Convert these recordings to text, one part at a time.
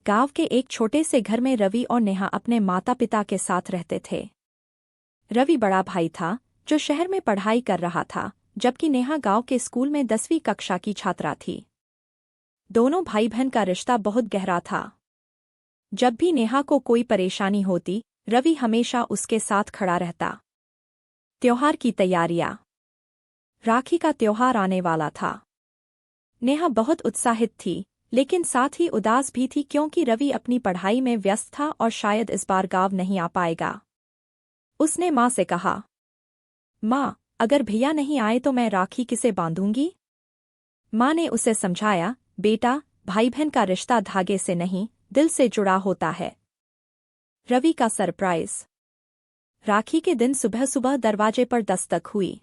गांव के एक छोटे से घर में रवि और नेहा अपने माता पिता के साथ रहते थे। रवि बड़ा भाई था जो शहर में पढ़ाई कर रहा था, जबकि नेहा गांव के स्कूल में 10वीं कक्षा की छात्रा थी। दोनों भाई बहन का रिश्ता बहुत गहरा था। जब भी नेहा को कोई परेशानी होती, रवि हमेशा उसके साथ खड़ा रहता। त्योहार की तैयारियां। राखी का त्योहार आने वाला था। नेहा बहुत उत्साहित थी, लेकिन साथ ही उदास भी थी क्योंकि रवि अपनी पढ़ाई में व्यस्त था और शायद इस बार गाँव नहीं आ पाएगा। उसने माँ से कहा, माँ, अगर भैया नहीं आए तो मैं राखी किसे बांधूंगी? माँ ने उसे समझाया, बेटा, भाई बहन का रिश्ता धागे से नहीं, दिल से जुड़ा होता है। रवि का सरप्राइज। राखी के दिन सुबह सुबह दरवाजे पर दस्तक हुई।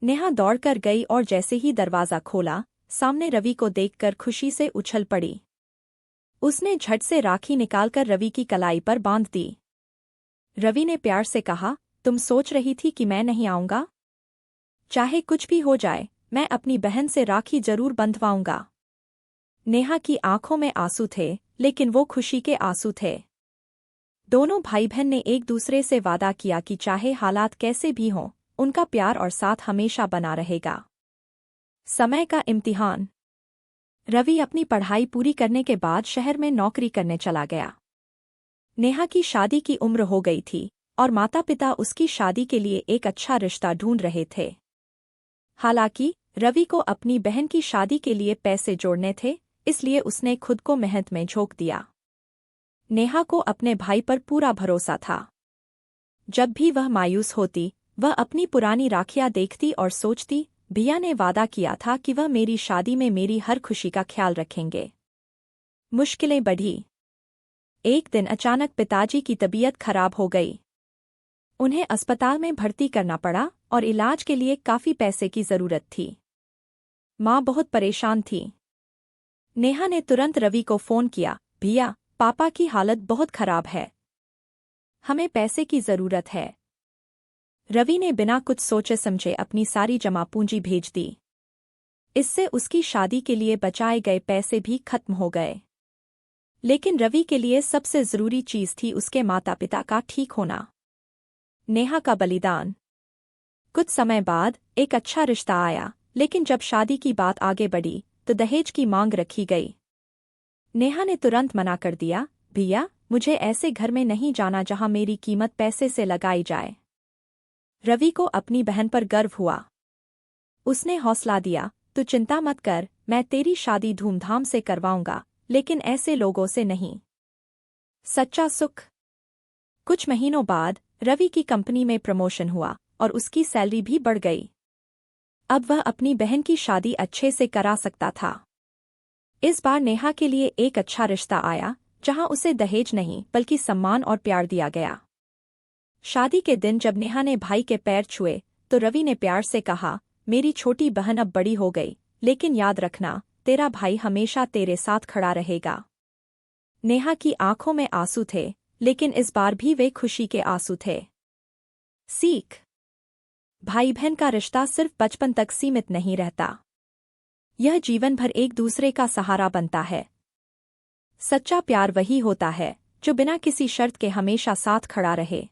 नेहा दौड़कर गई और जैसे ही दरवाजा खोला, सामने रवि को देखकर खुशी से उछल पड़ी। उसने झट से राखी निकालकर रवि की कलाई पर बांध दी। रवि ने प्यार से कहा, तुम सोच रही थी कि मैं नहीं आऊंगा? चाहे कुछ भी हो जाए, मैं अपनी बहन से राखी जरूर बंधवाऊंगा। नेहा की आंखों में आंसू थे, लेकिन वो खुशी के आंसू थे। दोनों भाई बहन ने एक दूसरे से वादा किया कि चाहे हालात कैसे भी हों, उनका प्यार और साथ हमेशा बना रहेगा। समय का इम्तिहान। रवि अपनी पढ़ाई पूरी करने के बाद शहर में नौकरी करने चला गया। नेहा की शादी की उम्र हो गई थी और माता पिता उसकी शादी के लिए एक अच्छा रिश्ता ढूंढ रहे थे। हालांकि रवि को अपनी बहन की शादी के लिए पैसे जोड़ने थे, इसलिए उसने खुद को मेहनत में झोंक दिया। नेहा को अपने भाई पर पूरा भरोसा था। जब भी वह मायूस होती, वह अपनी पुरानी राखियां देखती और सोचती, भैया ने वादा किया था कि वह मेरी शादी में मेरी हर खुशी का ख्याल रखेंगे। मुश्किलें बढ़ी। एक दिन अचानक पिताजी की तबीयत खराब हो गई। उन्हें अस्पताल में भर्ती करना पड़ा और इलाज के लिए काफी पैसे की जरूरत थी। माँ बहुत परेशान थी। नेहा ने तुरंत रवि को फोन किया, भैया, पापा की हालत बहुत खराब है। हमें पैसे की जरूरत है। रवि ने बिना कुछ सोचे समझे अपनी सारी जमा पूंजी भेज दी। इससे उसकी शादी के लिए बचाए गए पैसे भी खत्म हो गए। लेकिन रवि के लिए सबसे जरूरी चीज थी उसके माता पिता का ठीक होना। नेहा का बलिदान। कुछ समय बाद एक अच्छा रिश्ता आया, लेकिन जब शादी की बात आगे बढ़ी तो दहेज की मांग रखी गई। नेहा ने तुरंत मना कर दिया, भैया, मुझे ऐसे घर में नहीं जाना जहां मेरी कीमत पैसे से लगाई जाए। रवि को अपनी बहन पर गर्व हुआ। उसने हौसला दिया, तू चिंता मत कर, मैं तेरी शादी धूमधाम से करवाऊंगा, लेकिन ऐसे लोगों से नहीं। सच्चा सुख। कुछ महीनों बाद रवि की कंपनी में प्रमोशन हुआ और उसकी सैलरी भी बढ़ गई। अब वह अपनी बहन की शादी अच्छे से करा सकता था। इस बार नेहा के लिए एक अच्छा रिश्ता आया, जहां उसे दहेज नहीं बल्कि सम्मान और प्यार दिया गया। शादी के दिन जब नेहा ने भाई के पैर छुए, तो रवि ने प्यार से कहा, मेरी छोटी बहन अब बड़ी हो गई, लेकिन याद रखना, तेरा भाई हमेशा तेरे साथ खड़ा रहेगा। नेहा की आंखों में आंसू थे, लेकिन इस बार भी वे खुशी के आंसू थे। सीख। भाई बहन का रिश्ता सिर्फ बचपन तक सीमित नहीं रहता। यह जीवन भर एक दूसरे का सहारा बनता है। सच्चा प्यार वही होता है जो बिना किसी शर्त के हमेशा साथ खड़ा रहे।